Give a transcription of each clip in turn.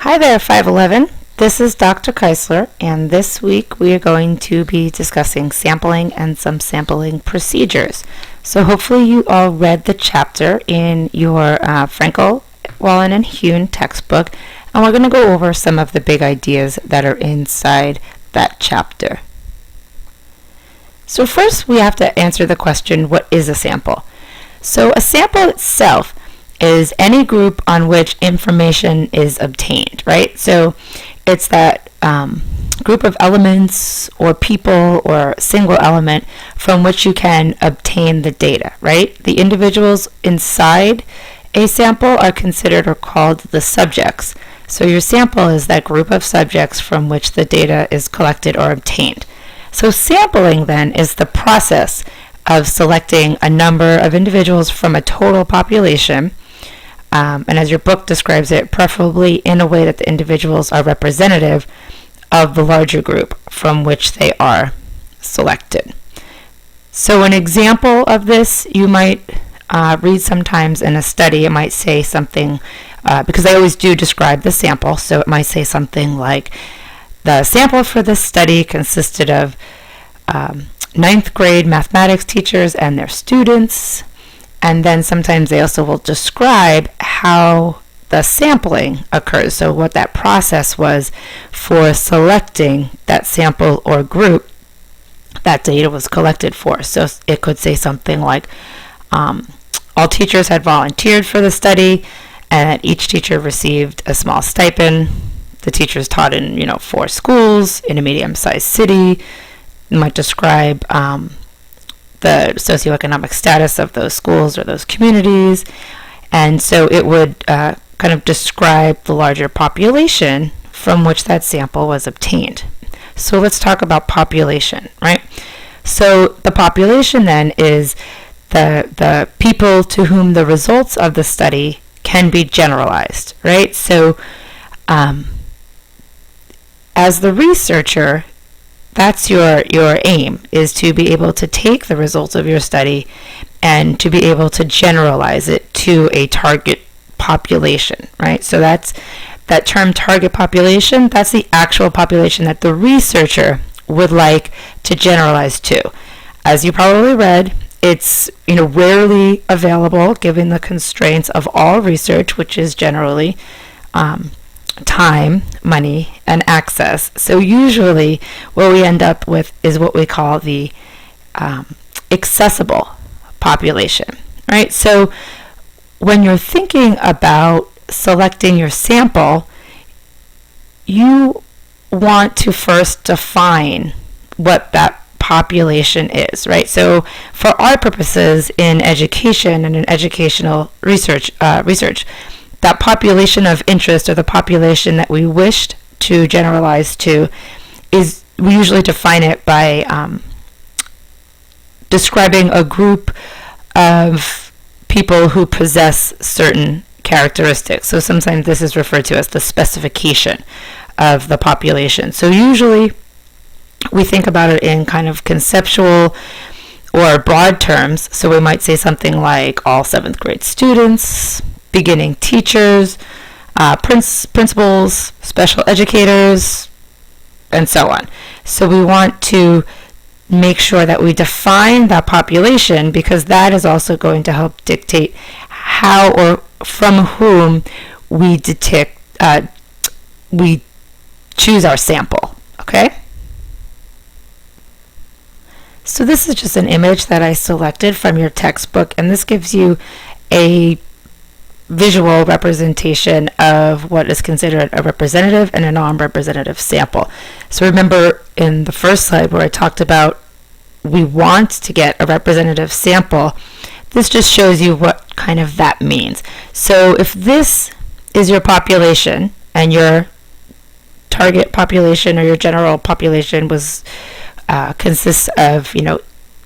Hi there, 511. This is Dr. Keisler, and this week we are going to be discussing sampling and some sampling procedures. So hopefully you all read the chapter in your Frankel, Wallen, and Hune textbook, and we're going to go over some of the big ideas that are inside that chapter. So first we have to answer the question, what is a sample? So a sample itself is any group on which information is obtained, right? So it's that group of elements or people or single element from which you can obtain the data, right? The individuals inside a sample are considered or called the subjects. So your sample is that group of subjects from which the data is collected or obtained. So sampling then is the process of selecting a number of individuals from a total population, and as your book describes it, preferably in a way that the individuals are representative of the larger group from which they are selected. So an example of this you might read sometimes in a study. It might say something, because I always do describe the sample, so it might say something like, the sample for this study consisted of 9th grade mathematics teachers and their students. And then sometimes they also will describe how the sampling occurs, so what that process was for selecting that sample or group that data was collected for. So it could say something like, all teachers had volunteered for the study, and each teacher received a small stipend. The teachers taught in 4 schools in a medium-sized city. It might describe the socioeconomic status of those schools or those communities, and so it would kind of describe the larger population from which that sample was obtained. So let's talk about population, right? So the population then is the people to whom the results of the study can be generalized, right? So as the researcher, that's your aim, is to be able to take the results of your study and to be able to generalize it to a target population, right? So that's that term target population, that's the actual population that the researcher would like to generalize to. As you probably read, it's rarely available given the constraints of all research, which is generally time, money, and access. So usually what we end up with is what we call the accessible population, right? So when you're thinking about selecting your sample, you want to first define what that population is, right? So for our purposes in education and in educational research, that population of interest, or the population that we wished to generalize to, is we usually define it by describing a group of people who possess certain characteristics. So sometimes this is referred to as the specification of the population. So usually we think about it in kind of conceptual or broad terms. So we might say something like all 7th grade students, beginning teachers, principals, special educators, and so on. So we want to make sure that we define that population, because that is also going to help dictate how or from whom we choose our sample, okay? So this is just an image that I selected from your textbook, and this gives you a visual representation of what is considered a representative and a non-representative sample. So remember in the first slide where I talked about we want to get a representative sample, this just shows you what kind of that means. So if this is your population and your target population or your general population was consists of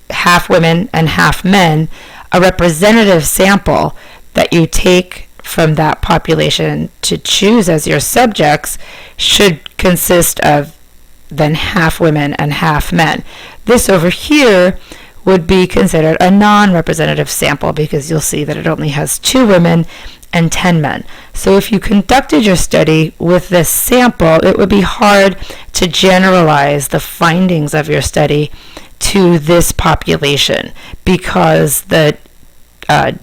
half women and half men, a representative sample that you take from that population to choose as your subjects should consist of then half women and half men. This over here would be considered a non-representative sample, because you'll see that it only has 2 women and 10 men. So if you conducted your study with this sample, it would be hard to generalize the findings of your study to this population because the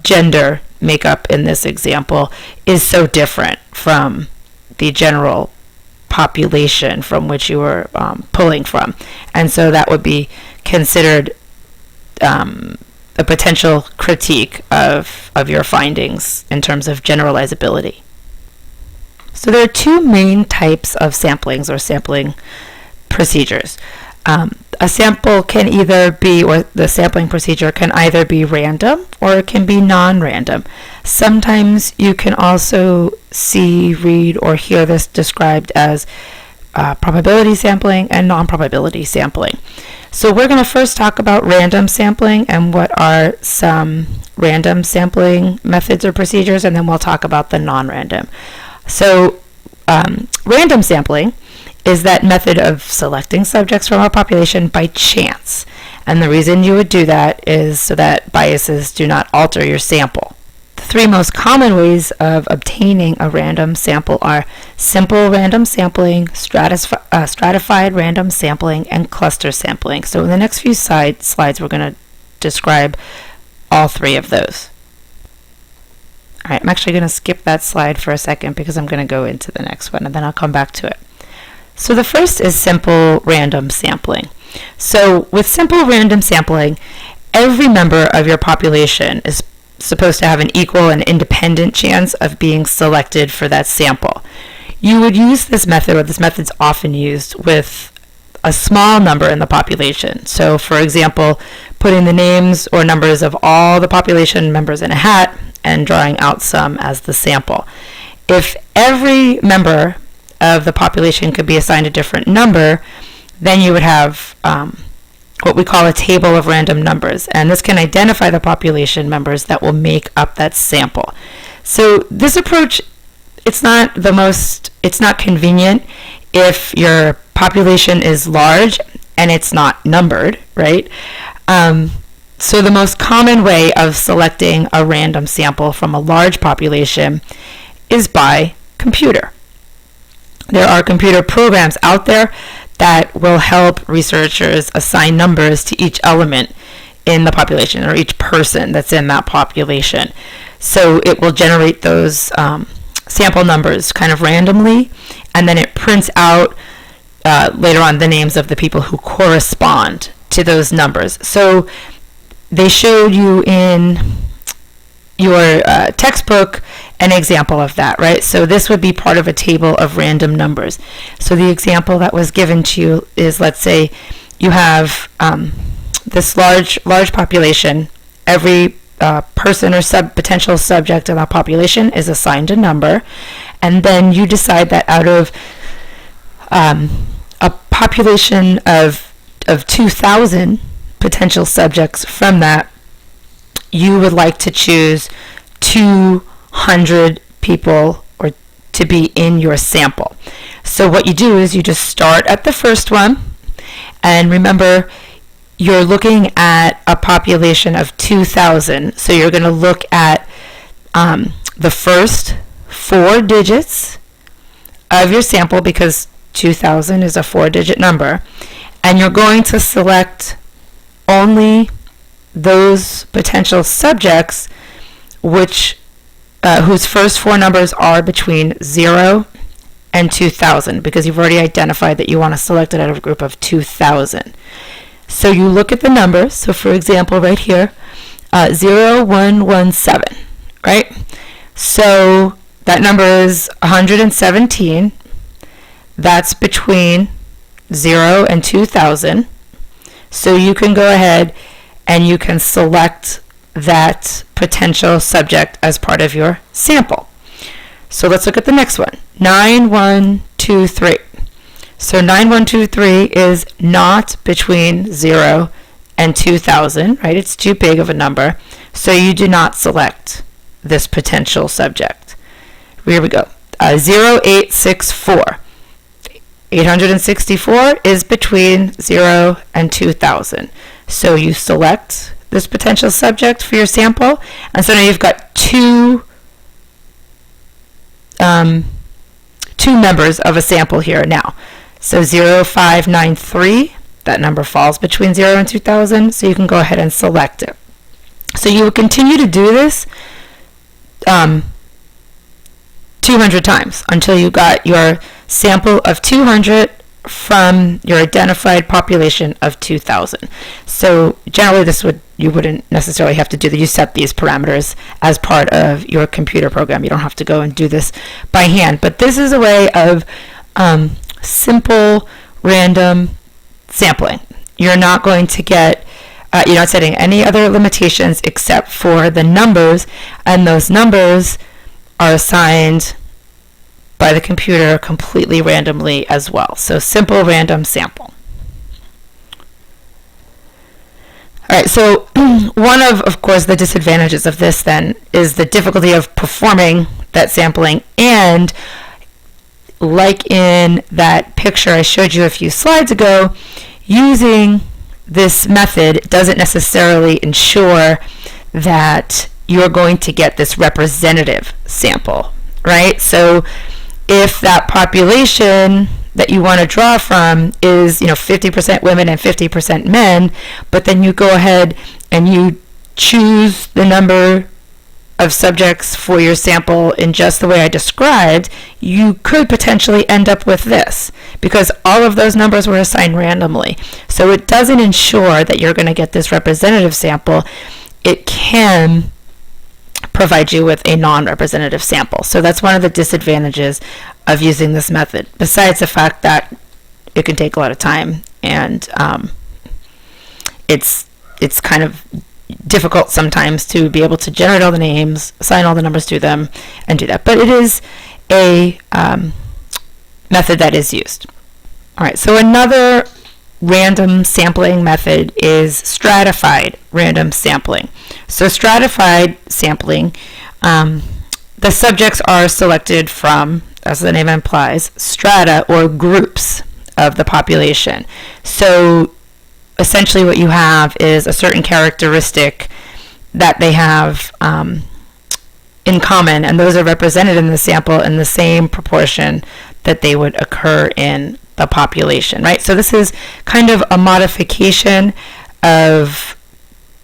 gender makeup in this example is so different from the general population from which you were pulling from. And so that would be considered a potential critique of your findings in terms of generalizability. So there are two main types of samplings or sampling procedures. A sample can either be, or the sampling procedure can either be random or it can be non-random. Sometimes you can also see, read, or hear this described as probability sampling and non-probability sampling. So we're going to first talk about random sampling and what are some random sampling methods or procedures, and then we'll talk about the non-random. So random sampling is that method of selecting subjects from a population by chance. And the reason you would do that is so that biases do not alter your sample. The three most common ways of obtaining a random sample are simple random sampling, stratified random sampling, and cluster sampling. So in the next few slides, we're going to describe all three of those. All right, I'm actually going to skip that slide for a second because I'm going to go into the next one and then I'll come back to it. So the first is simple random sampling. So with simple random sampling, every member of your population is supposed to have an equal and independent chance of being selected for that sample. You would use this method, or this method's often used, with a small number in the population. So for example, putting the names or numbers of all the population members in a hat and drawing out some as the sample. If every member of the population could be assigned a different number, then you would have what we call a table of random numbers, and this can identify the population members that will make up that sample. So this approach, it's not convenient if your population is large and it's not numbered, right? So the most common way of selecting a random sample from a large population is by computer. There are computer programs out there that will help researchers assign numbers to each element in the population or each person that's in that population. So it will generate those sample numbers kind of randomly, and then it prints out later on the names of the people who correspond to those numbers. So they showed you in your textbook an example of that, right? So this would be part of a table of random numbers. So the example that was given to you is, let's say you have this large population. Every person or potential subject in that population is assigned a number, and then you decide that out of a population of 2,000 potential subjects from that, you would like to choose 200 people or to be in your sample. So what you do is you just start at the first one, and remember you're looking at a population of 2,000, so you're going to look at the first 4 digits of your sample, because 2,000 is a 4-digit number, and you're going to select only those potential subjects whose first 4 numbers are between 0 and 2,000, because you've already identified that you want to select it out of a group of 2,000. So you look at the numbers. So for example, right here, 0117, right? So that number is 117. That's between 0 and 2,000. So you can go ahead and you can select that potential subject as part of your sample. So let's look at the next one, 9123. So 9123 is not between 0 and 2,000, right? It's too big of a number, so you do not select this potential subject. Here we go, 0864. 864 is between 0 and 2,000. So you select this potential subject for your sample, and so now you've got 2 two members of a sample here now. So 0593, that number falls between 0 and 2000, so you can go ahead and select it. So you will continue to do this 200 times until you got your sample of 200 from your identified population of 2000. So generally you wouldn't necessarily have to do that. You set these parameters as part of your computer program. You don't have to go and do this by hand, but this is a way of simple random sampling. You're not going to get you're not setting any other limitations except for the numbers, and those numbers are assigned by the computer completely randomly as well. So simple random sample. All right, so one of course, the disadvantages of this then is the difficulty of performing that sampling, and like in that picture I showed you a few slides ago, using this method doesn't necessarily ensure that you're going to get this representative sample, right? So if that population that you want to draw from is 50% women and 50% men, but then you go ahead and you choose the number of subjects for your sample in just the way I described, you could potentially end up with this because all of those numbers were assigned randomly. So it doesn't ensure that you're going to get this representative sample. It can provide you with a non-representative sample. So that's one of the disadvantages of using this method, besides the fact that it can take a lot of time and it's kind of difficult sometimes to be able to generate all the names, assign all the numbers to them, and do that. But it is a method that is used. All right, so another random sampling method is stratified random sampling. So stratified sampling, the subjects are selected from, as the name implies, strata or groups of the population. So essentially what you have is a certain characteristic that they have in common, and those are represented in the sample in the same proportion that they would occur in the population, right? So this is kind of a modification of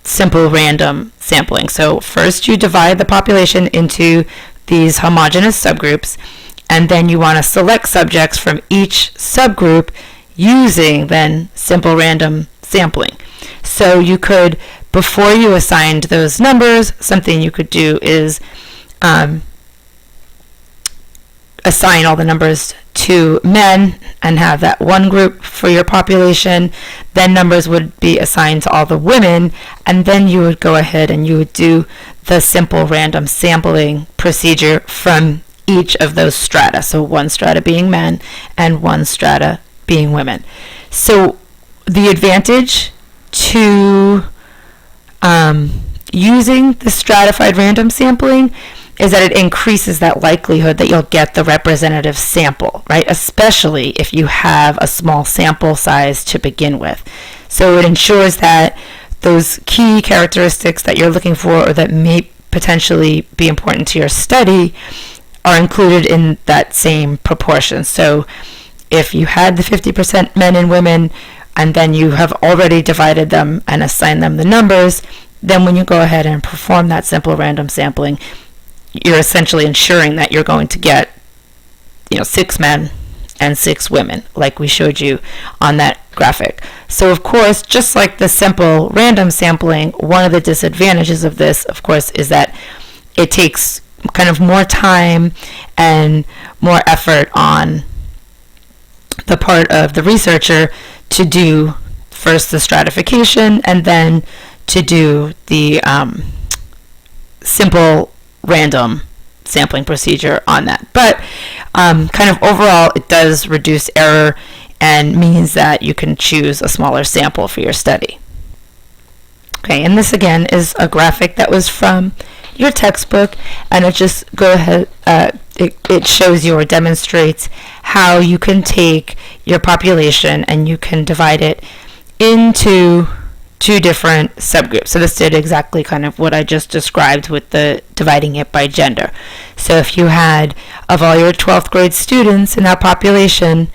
simple random sampling. So first you divide the population into these homogeneous subgroups, and then you want to select subjects from each subgroup using then simple random sampling. So you could, before you assigned those numbers, something you could do is assign all the numbers to men and have that one group for your population. Then numbers would be assigned to all the women, and then you would go ahead and you would do the simple random sampling procedure from each of those strata. So one strata being men and one strata being women. So the advantage to using the stratified random sampling is that it increases that likelihood that you'll get the representative sample, right? Especially if you have a small sample size to begin with. So it ensures that those key characteristics that you're looking for or that may potentially be important to your study are included in that same proportion. So if you had the 50% men and women, and then you have already divided them and assigned them the numbers, then when you go ahead and perform that simple random sampling, you're essentially ensuring that you're going to get 6 men and 6 women, like we showed you on that graphic. So of course, just like the simple random sampling, one of the disadvantages of this, of course, is that it takes kind of more time and more effort on the part of the researcher to do first the stratification and then to do the simple random sampling procedure on that. But kind of overall, it does reduce error and means that you can choose a smaller sample for your study. Okay, and this again is a graphic that was from your textbook, and it just it shows you or demonstrates how you can take your population and you can divide it into two different subgroups. So this did exactly kind of what I just described with the dividing it by gender. So if you had, of all your 12th grade students in that population,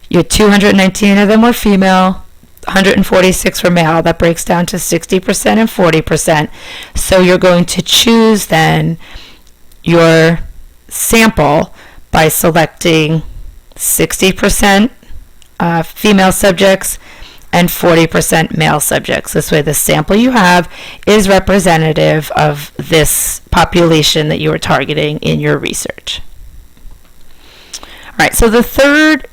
your 219 of them were female, 146 were male. That breaks down to 60% and 40%. So you're going to choose then your sample by selecting 60% female subjects and 40% male subjects. This way the sample you have is representative of this population that you are targeting in your research. All right, so the third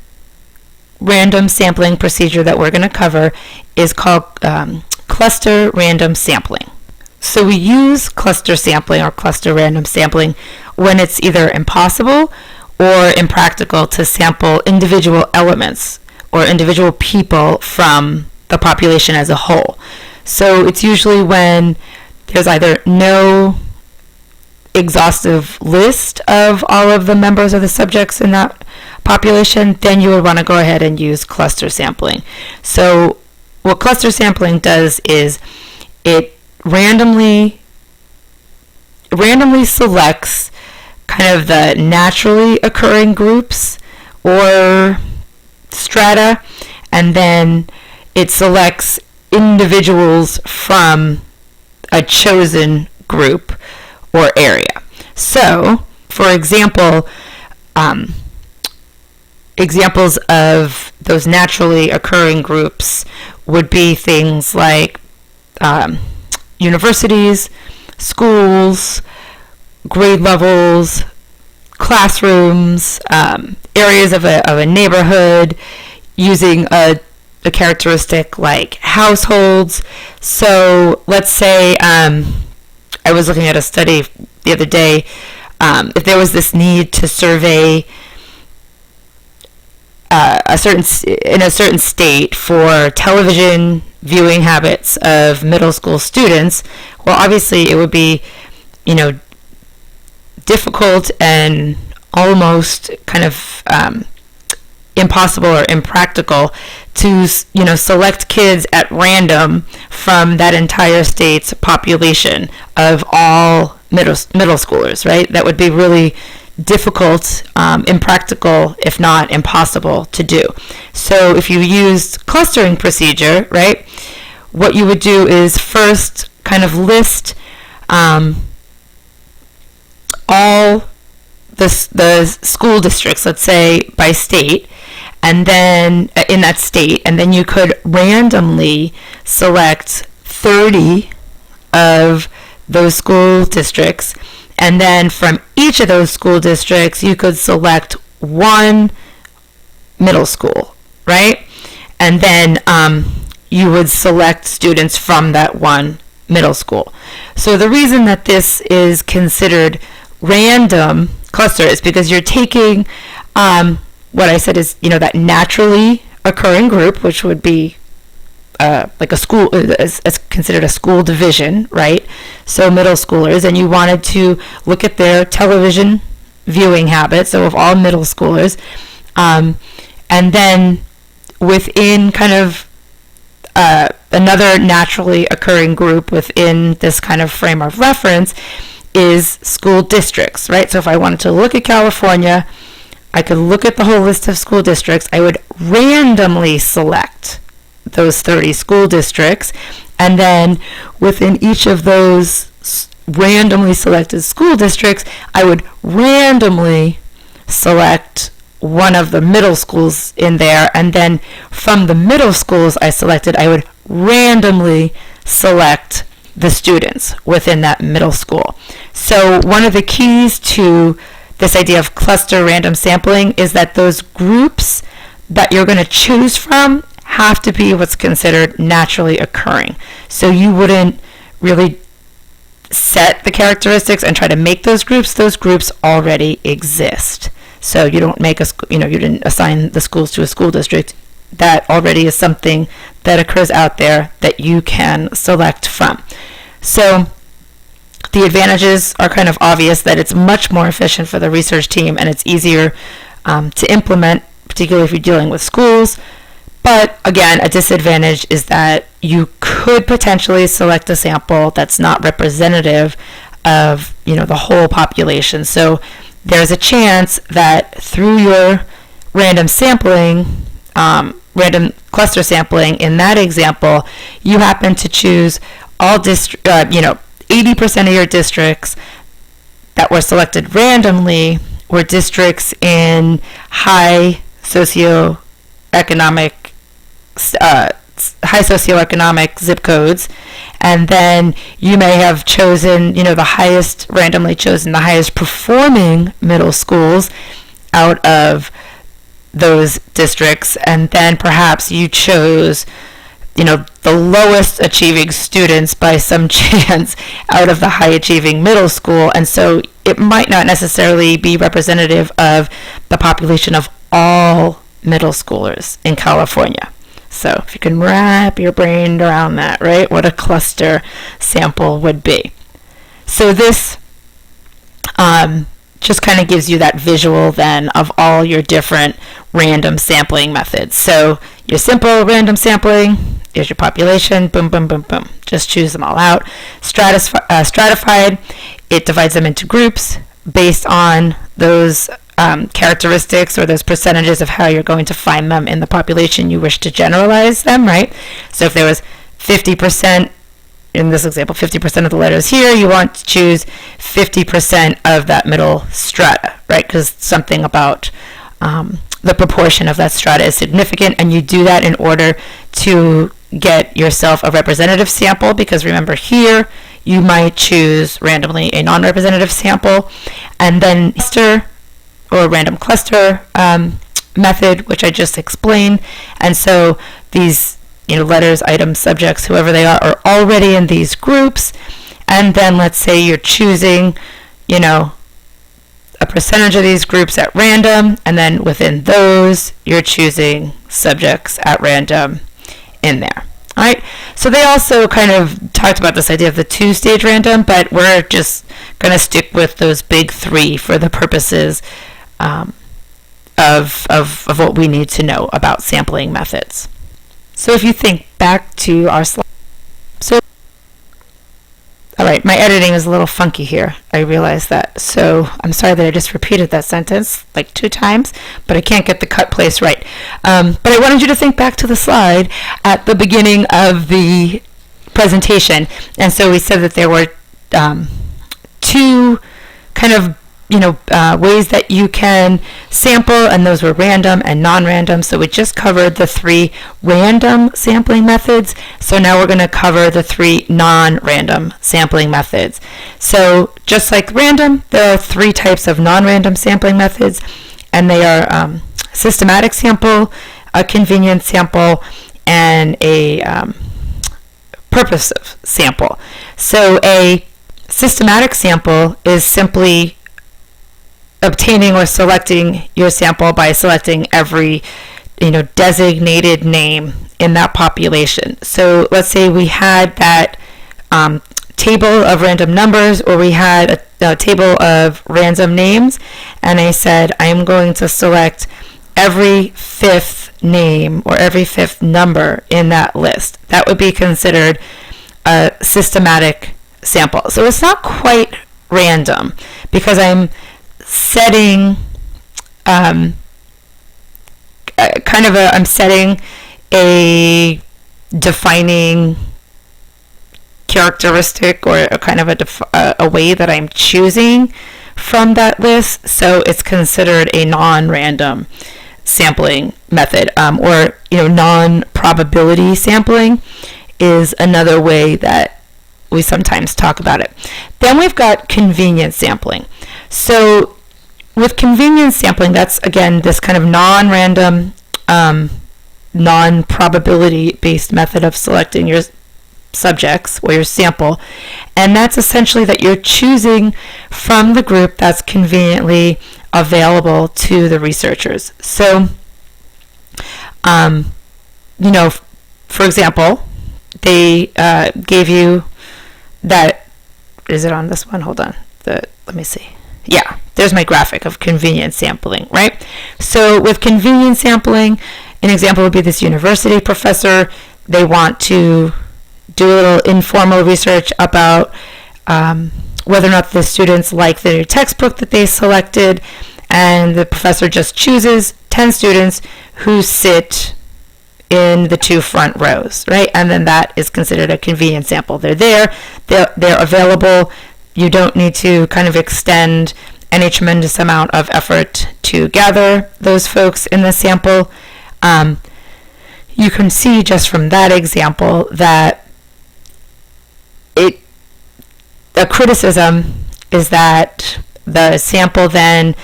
random sampling procedure that we're going to cover is called cluster random sampling. So we use cluster sampling or cluster random sampling when it's either impossible or impractical to sample individual elements or individual people from the population as a whole. So it's usually when there's either no exhaustive list of all of the members of the subjects in that population, then you would want to go ahead and use cluster sampling. So what cluster sampling does is it randomly selects kind of the naturally occurring groups or strata, and then it selects individuals from a chosen group or area. So, for example, examples of those naturally occurring groups would be things like universities, schools, grade levels, classrooms, areas of a neighborhood, using a characteristic like households. So let's say I was looking at a study the other day, if there was this need to survey in a certain state for television viewing habits of middle school students, well, obviously it would be, difficult and almost kind of impossible or impractical to, select kids at random from that entire state's population of all middle schoolers, right? That would be really difficult, impractical, if not impossible to do. So if you used clustering procedure, right, what you would do is first kind of list all the school districts, let's say by state, and then in that state, and then you could randomly select 30 of those school districts, and then from each of those school districts you could select one middle school, right? And then you would select students from that one middle school. So the reason that this is considered random cluster is because you're taking what I said is, that naturally occurring group, which would be like a school, is considered a school division, right? So middle schoolers, and you wanted to look at their television viewing habits, so of all middle schoolers, and then within kind of another naturally occurring group within this kind of frame of reference is school districts, right? So if I wanted to look at California, I could look at the whole list of school districts. I would randomly select those 30 school districts, and then within each of those randomly selected school districts, I would randomly select one of the middle schools in there, and then from the middle schools I selected, I would randomly select the students within that middle school. So one of the keys to this idea of cluster random sampling is that those groups that you're going to choose from have to be what's considered naturally occurring. So you wouldn't really set the characteristics and try to make those groups. Those groups already exist. So you don't make you didn't assign the schools to a school district. That already is something that occurs out there that you can select from. So the advantages are kind of obvious, that it's much more efficient for the research team and it's easier to implement, particularly if you're dealing with schools. But again, a disadvantage is that you could potentially select a sample that's not representative of, the whole population. So there's a chance that through your random sampling, random cluster sampling in that example, you happen to choose all 80% of your districts that were selected randomly were districts in high socioeconomic zip codes, and then you may have chosen, randomly chosen the highest performing middle schools out of those districts, and then perhaps you chose, the lowest achieving students by some chance out of the high achieving middle school, and so it might not necessarily be representative of the population of all middle schoolers in California. So if you can wrap your brain around that, right, what a cluster sample would be. So this just kind of gives you that visual then of all your different random sampling methods. So your simple random sampling is your population, boom, boom, boom, boom. Just choose them all out. Stratified, it divides them into groups based on those characteristics or those percentages of how you're going to find them in the population you wish to generalize them, right? So if there was 50%, in this example, 50% of the letters here, you want to choose 50% of that middle strata, right? Because something about the proportion of that strata is significant, and you do that in order to get yourself a representative sample, because remember here, you might choose randomly a non-representative sample, and then random cluster method, which I just explained. And so these, letters, items, subjects, whoever they are already in these groups. And then let's say you're choosing, a percentage of these groups at random, and then within those, you're choosing subjects at random in there. All right. So they also kind of talked about this idea of the two-stage random, but we're just going to stick with those big three for the purposes of what we need to know about sampling methods. So if you think back to our slide. All right, my editing is a little funky here. I realize that. So I'm sorry that I just repeated that sentence like 2 times, but I can't get the cut place right. But I wanted you to think back to the slide at the beginning of the presentation. And so we said that there were 2 kind of ways that you can sample, and those were random and non-random. So we just covered the 3 random sampling methods. So now we're going to cover the 3 non-random sampling methods. So just like random, there are 3 types of non-random sampling methods, and they are systematic sample, a convenience sample, and a purposive sample. So a systematic sample is simply obtaining or selecting your sample by selecting every designated name in that population. So let's say we had that table of random numbers, or we had a table of random names, and I said I'm going to select every 5th name or every 5th number in that list. That would be considered a systematic sample. So it's not quite random, because I'm setting I'm setting a defining characteristic, or a kind of a way that I'm choosing from that list. So it's considered a non-random sampling method, or non-probability sampling is another way that we sometimes talk about it. Then we've got convenience sampling. So with convenience sampling, that's again this kind of non-random, non-probability based method of selecting your subjects or your sample, and that's essentially that you're choosing from the group that's conveniently available to the researchers. So, for example, they gave you that. Is it on this one? Hold on. Let me see. Yeah, there's my graphic of convenience sampling, right? So with convenience sampling, an example would be this university professor. They want to do a little informal research about whether or not the students like the new textbook that they selected, and the professor just chooses 10 students who sit in the 2 front rows, right? And then that is considered a convenient sample. They're there, they're available. You don't need to kind of extend any tremendous amount of effort to gather those folks in the sample. You can see just from that example that a criticism is that the sample then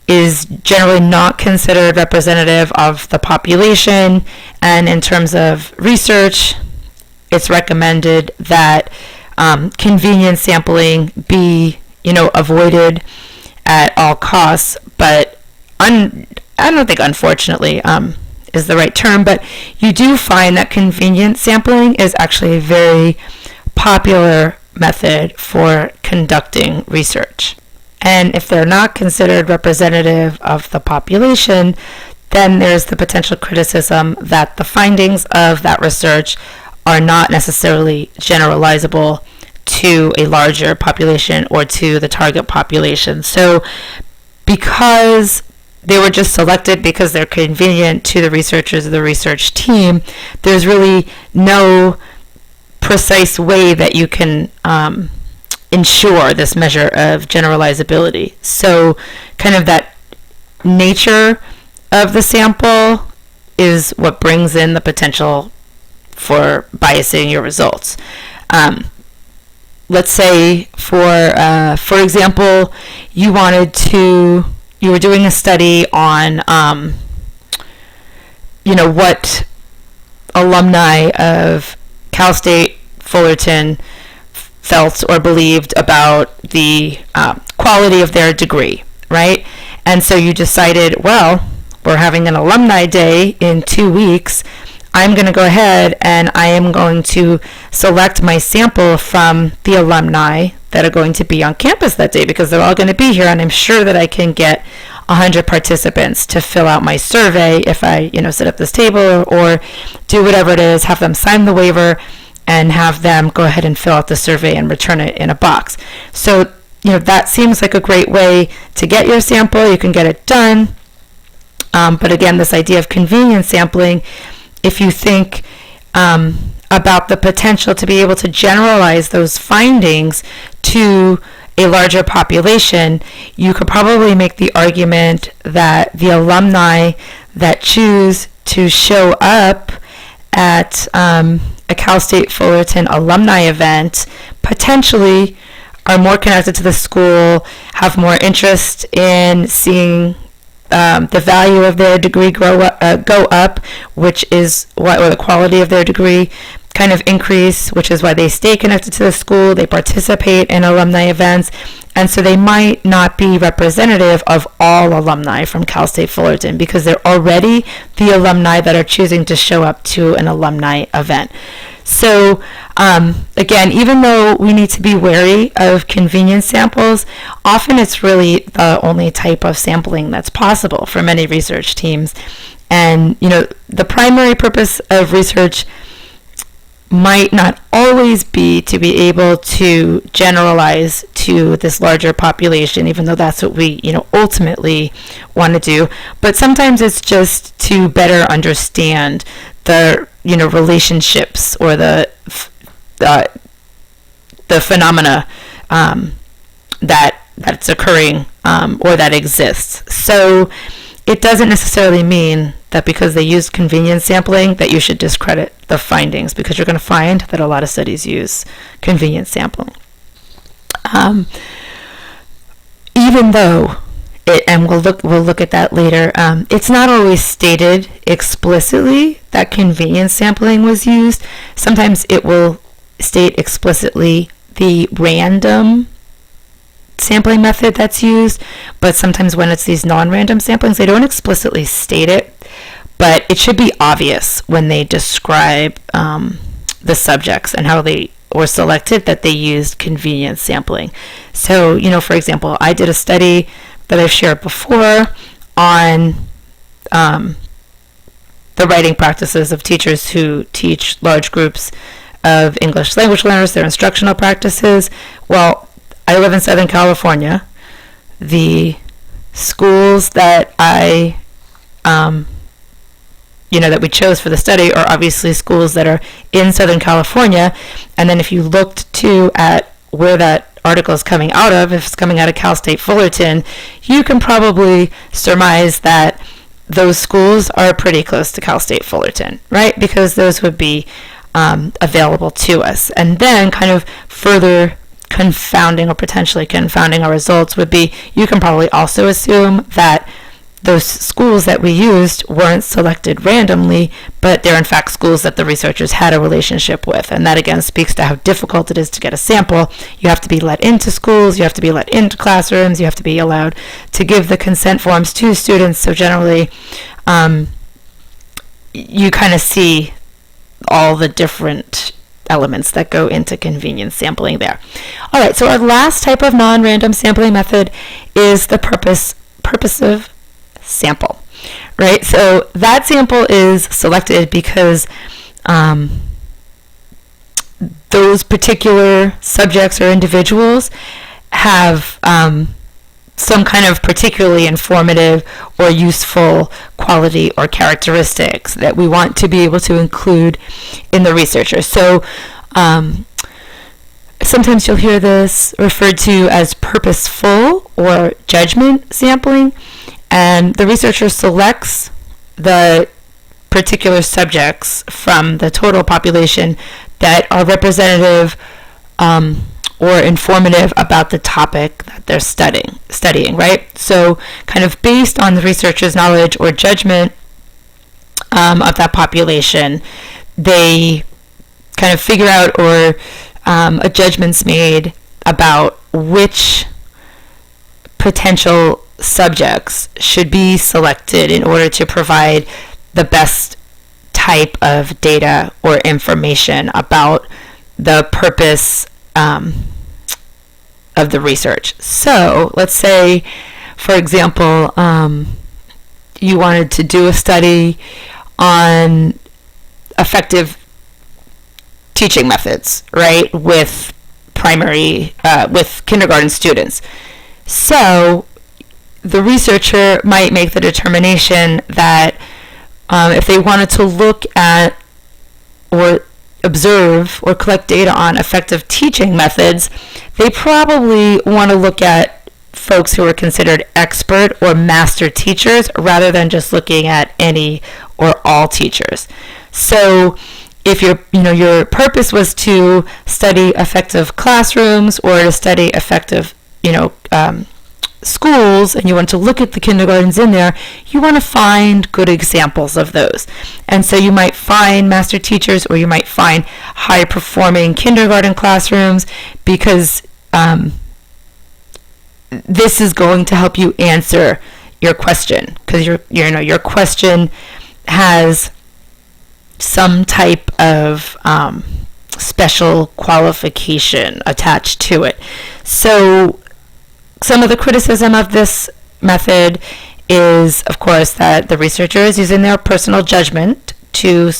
is generally not considered representative of the population, and in terms of research, it's recommended that convenience sampling be, avoided at all costs. But I don't think unfortunately is the right term, but you do find that convenience sampling is actually a very popular method for conducting research. And if they're not considered representative of the population, then there's the potential criticism that the findings of that research are not necessarily generalizable to a larger population or to the target population. So because they were just selected because they're convenient to the researchers of the research team, there's really no precise way that you can ensure this measure of generalizability. So kind of that nature of the sample is what brings in the potential for biasing your results. Let's say, for example, you were doing a study on, what alumni of Cal State Fullerton felt or believed about the quality of their degree, right? And so you decided, well, we're having an alumni day in 2 weeks. I'm going to go ahead and I am going to select my sample from the alumni that are going to be on campus that day, because they're all going to be here, and I'm sure that I can get 100 participants to fill out my survey if I, set up this table or do whatever it is, have them sign the waiver, and have them go ahead and fill out the survey and return it in a box. So, that seems like a great way to get your sample. You can get it done. But again, this idea of convenience sampling, if you think about the potential to be able to generalize those findings to a larger population, you could probably make the argument that the alumni that choose to show up at a Cal State Fullerton alumni event potentially are more connected to the school, have more interest in seeing the value of their degree go up, which is why, or the quality of their degree kind of increase, which is why they stay connected to the school, they participate in alumni events, and so they might not be representative of all alumni from Cal State Fullerton because they're already the alumni that are choosing to show up to an alumni event. So again, even though we need to be wary of convenience samples, often it's really the only type of sampling that's possible for many research teams. And the primary purpose of research might not always be to be able to generalize to this larger population, even though that's what we ultimately want to do. But sometimes it's just to better understand the relationships or the phenomena that's occurring or that exists. So it doesn't necessarily mean that because they use convenience sampling that you should discredit the findings, because you're going to find that a lot of studies use convenience sampling. Even though and we'll look at that later, it's not always stated explicitly that convenience sampling was used. Sometimes it will state explicitly the random sampling method that's used, but sometimes when it's these non-random samplings, they don't explicitly state it, but it should be obvious when they describe the subjects and how they were selected that they used convenience sampling. So, for example, I did a study that I've shared before on the writing practices of teachers who teach large groups of English language learners, their instructional practices. Well, I live in Southern California. The schools that that we chose for the study are obviously schools that are in Southern California. And then if you looked at where that article is coming out of, if it's coming out of Cal State Fullerton, you can probably surmise that those schools are pretty close to Cal State Fullerton, right? Because those would be available to us. And then kind of further confounding or potentially confounding our results would be, you can probably also assume that those schools that we used weren't selected randomly, but they're in fact schools that the researchers had a relationship with. And that again speaks to how difficult it is to get a sample. You have to be let into schools, you have to be let into classrooms, you have to be allowed to give the consent forms to students. So generally, you kind of see all the different elements that go into convenience sampling there. All right, so our last type of non-random sampling method is the purposive sample, right? So that sample is selected because those particular subjects or individuals have some kind of particularly informative or useful quality or characteristics that we want to be able to include in the researcher. So sometimes you'll hear this referred to as purposeful or judgment sampling, and the researcher selects the particular subjects from the total population that are representative or informative about the topic that they're studying, right? So kind of based on the researcher's knowledge or judgment of that population, they kind of figure out or a judgment's made about which potential subjects should be selected in order to provide the best type of data or information about the purpose of the research. So let's say, for example, you wanted to do a study on effective teaching methods, right, with with kindergarten students. So the researcher might make the determination that if they wanted to look at or observe or collect data on effective teaching methods, they probably want to look at folks who are considered expert or master teachers rather than just looking at any or all teachers. So if your purpose was to study effective classrooms or to study effective schools, and you want to look at the kindergartens in there, you want to find good examples of those. And so you might find master teachers, or you might find high performing kindergarten classrooms, because this is going to help you answer your question, because your question has some type of special qualification attached to it. So some of the criticism of this method is, of course, that the researcher is using their personal judgment to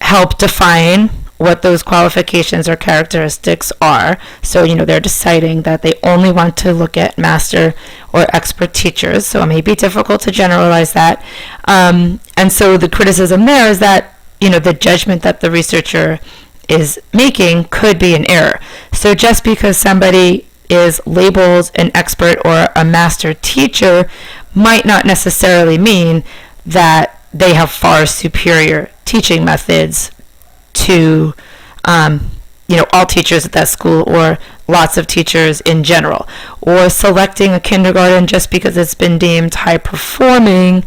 help define what those qualifications or characteristics are. So, they're deciding that they only want to look at master or expert teachers. So it may be difficult to generalize that. And so the criticism there is that, the judgment that the researcher is making could be an error. So just because somebody is labeled an expert or a master teacher might not necessarily mean that they have far superior teaching methods to all teachers at that school or lots of teachers in general. Or selecting a kindergarten just because it's been deemed high performing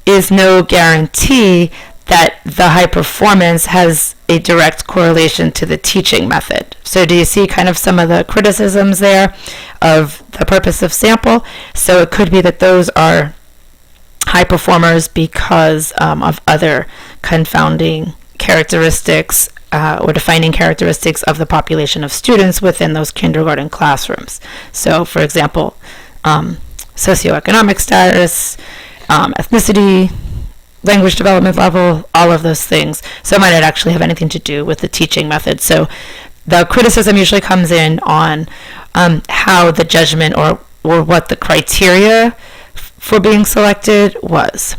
is no guarantee that the high performance has a direct correlation to the teaching method. So do you see kind of some of the criticisms there of the purposive sample? So it could be that those are high performers because of other confounding characteristics or defining characteristics of the population of students within those kindergarten classrooms. So for example, socioeconomic status, ethnicity, language development level, all of those things. So it might not actually have anything to do with the teaching method. So the criticism usually comes in on how the judgment or what the criteria for being selected was.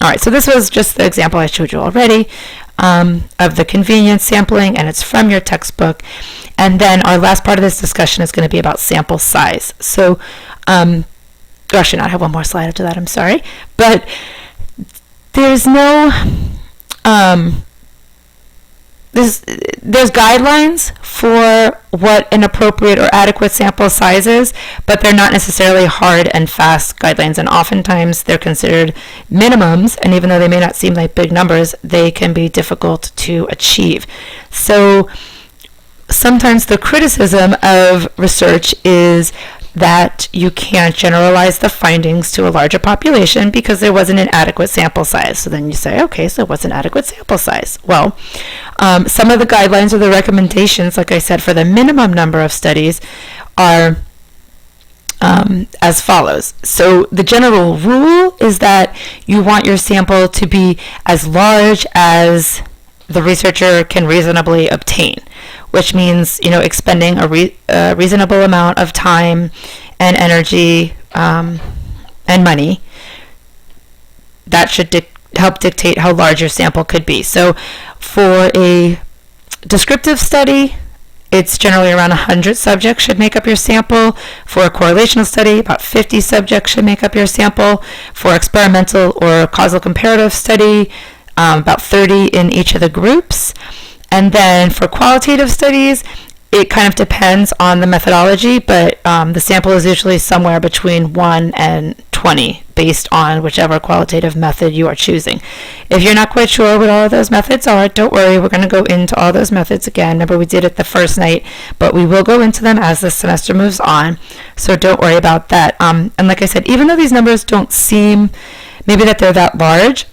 All right, so this was just the example I showed you already of the convenience sampling, and it's from your textbook. And then our last part of this discussion is going to be about sample size. So, actually, I have one more slide after that, I'm sorry. But there's no, there's guidelines for what an appropriate or adequate sample size is, but they're not necessarily hard and fast guidelines, and oftentimes they're considered minimums, and even though they may not seem like big numbers, they can be difficult to achieve. So sometimes the criticism of research is that you can't generalize the findings to a larger population because there wasn't an adequate sample size. So then you say, okay, so what's an adequate sample size? Well, some of the guidelines or the recommendations, like I said, for the minimum number of studies are as follows. So the general rule is that you want your sample to be as large as the researcher can reasonably obtain, which means, expending a reasonable amount of time and energy and money. That should help dictate how large your sample could be. So for a descriptive study, it's generally around 100 subjects should make up your sample. For a correlational study, about 50 subjects should make up your sample. For experimental or causal comparative study, about 30 in each of the groups. And then for qualitative studies, it kind of depends on the methodology, but the sample is usually somewhere between 1 and 20 based on whichever qualitative method you are choosing. If you're not quite sure what all of those methods are, don't worry, we're going to go into all those methods again. Remember, we did it the first night, but we will go into them as the semester moves on, so don't worry about that. And like I said, even though these numbers don't seem maybe that they're that large,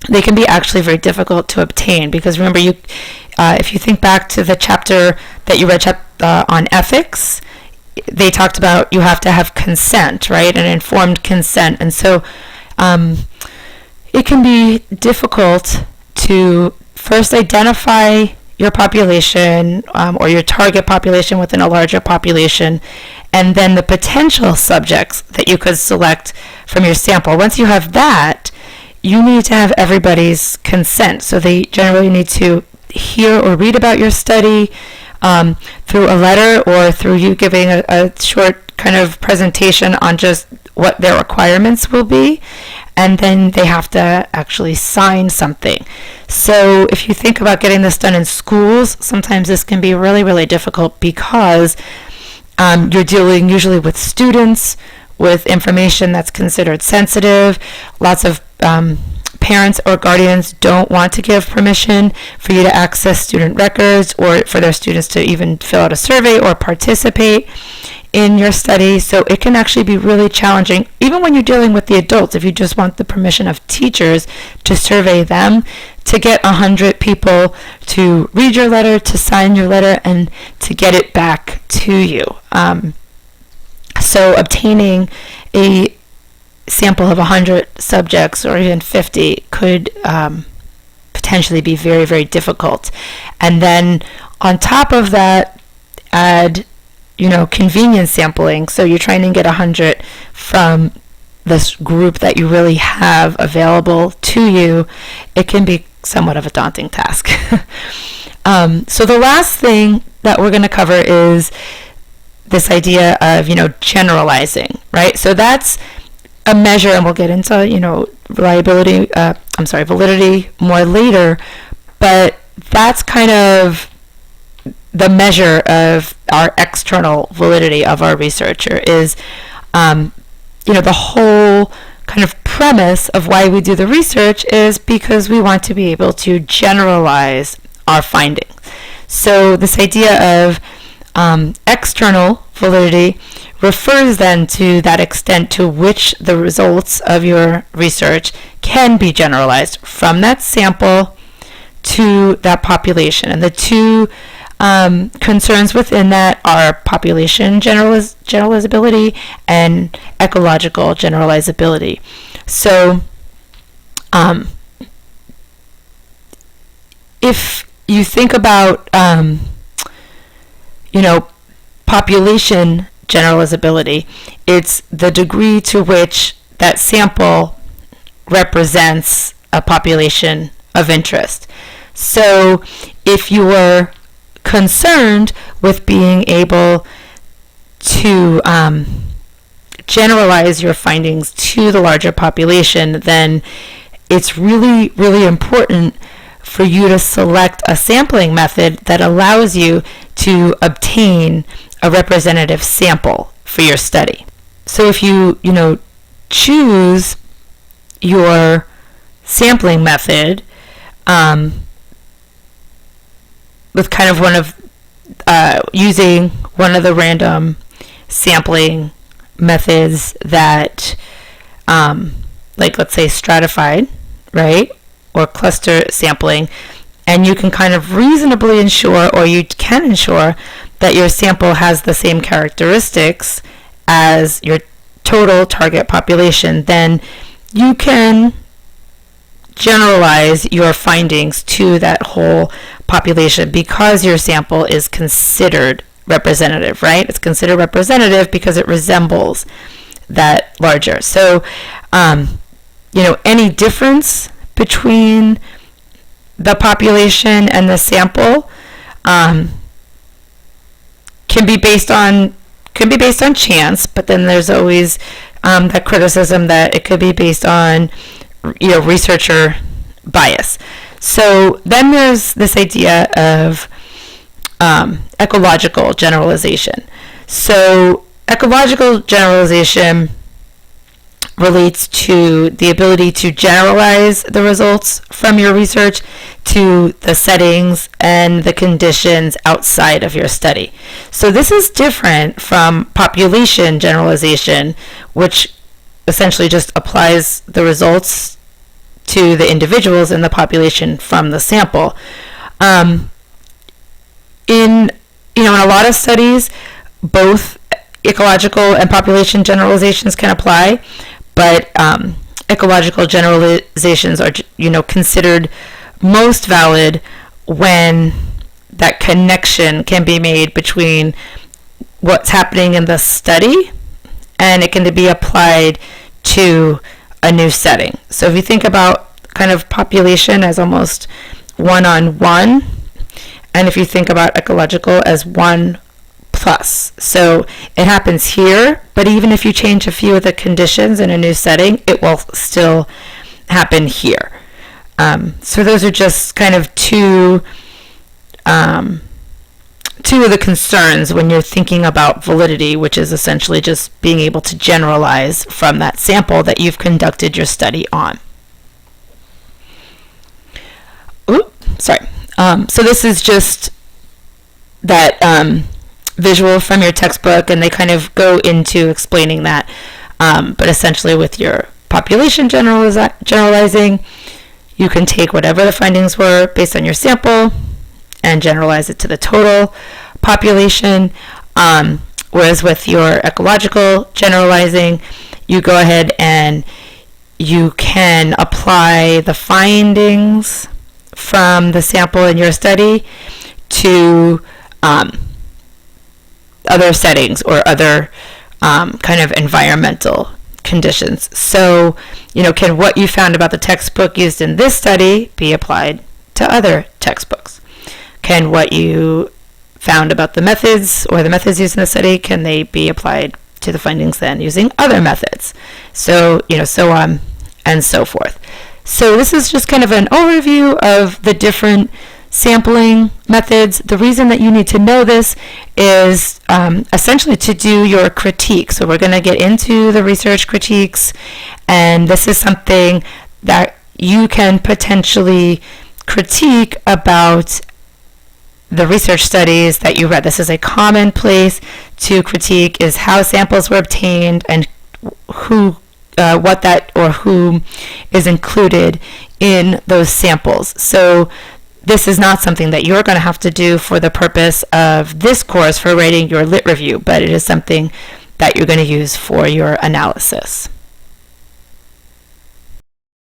they can be actually very difficult to obtain, because remember, if you think back to the chapter that you read on ethics, they talked about you have to have consent, right? An informed consent. And so it can be difficult to first identify your population or your target population within a larger population, and then the potential subjects that you could select from your sample. Once you have that, you need to have everybody's consent. So they generally need to hear or read about your study through a letter or through you giving a short kind of presentation on just what their requirements will be. And then they have to actually sign something. So if you think about getting this done in schools, sometimes this can be really, really difficult because you're dealing usually with students with information that's considered sensitive. Lots of parents or guardians don't want to give permission for you to access student records or for their students to even fill out a survey or participate in your study. So it can actually be really challenging, even when you're dealing with the adults, if you just want the permission of teachers to survey them, to get 100 people to read your letter, to sign your letter, and to get it back to you. So obtaining a sample of 100 subjects or even 50 could potentially be very, very difficult. And then on top of that, add convenience sampling. So you're trying to get 100 from this group that you really have available to you. It can be somewhat of a daunting task. So the last thing that we're going to cover is this idea of, generalizing, right? So that's a measure, and we'll get into, validity more later, but that's kind of the measure of our external validity of our researcher is, the whole kind of premise of why we do the research is because we want to be able to generalize our findings. So this idea of external validity refers then to that extent to which the results of your research can be generalized from that sample to that population. And the two concerns within that are population generalizability and ecological generalizability. So If you think about, population generalizability, it's the degree to which that sample represents a population of interest. So if you were concerned with being able to generalize your findings to the larger population, then it's really, really important for you to select a sampling method that allows you to obtain a representative sample for your study. So if you choose your sampling method with kind of using one of the random sampling methods that, like let's say stratified, right, or cluster sampling, and you can kind of reasonably ensure, or you can ensure, that your sample has the same characteristics as your total target population, then you can generalize your findings to that whole population because your sample is considered representative, right? It's considered representative because it resembles that larger. So, any difference between the population and the sample can be based on chance, but then there's always that criticism that it could be based on researcher bias. So then there's this idea of ecological generalization. So ecological generalization relates to the ability to generalize the results from your research to the settings and the conditions outside of your study. So this is different from population generalization, which essentially just applies the results to the individuals in the population from the sample. In a lot of studies, both ecological and population generalizations can apply, but ecological generalizations are considered most valid when that connection can be made between what's happening in the study and it can be applied to a new setting. So if you think about kind of population as almost one-on-one, and if you think about ecological as one plus. So it happens here, but even if you change a few of the conditions in a new setting, it will still happen here. So those are just kind of two of the concerns when you're thinking about validity, which is essentially just being able to generalize from that sample that you've conducted your study on. So this is just that visual from your textbook, and they kind of go into explaining that. But essentially with your population generalizing, you can take whatever the findings were based on your sample and generalize it to the total population. Whereas with your ecological generalizing, you go ahead and you can apply the findings from the sample in your study to other settings or other kind of environmental conditions. So, can what you found about the textbook used in this study be applied to other textbooks? Can what you found about the methods or the methods used in the study, can they be applied to the findings then using other methods? So, so on and so forth. So this is just kind of an overview of the different sampling methods. The reason that you need to know this is essentially to do your critique. So we're going to get into the research critiques, and this is something that you can potentially critique about the research studies that you read. This is a common place to critique, is how samples were obtained and who is included in those samples. So this is not something that you're going to have to do for the purpose of this course for writing your lit review, but it is something that you're going to use for your analysis.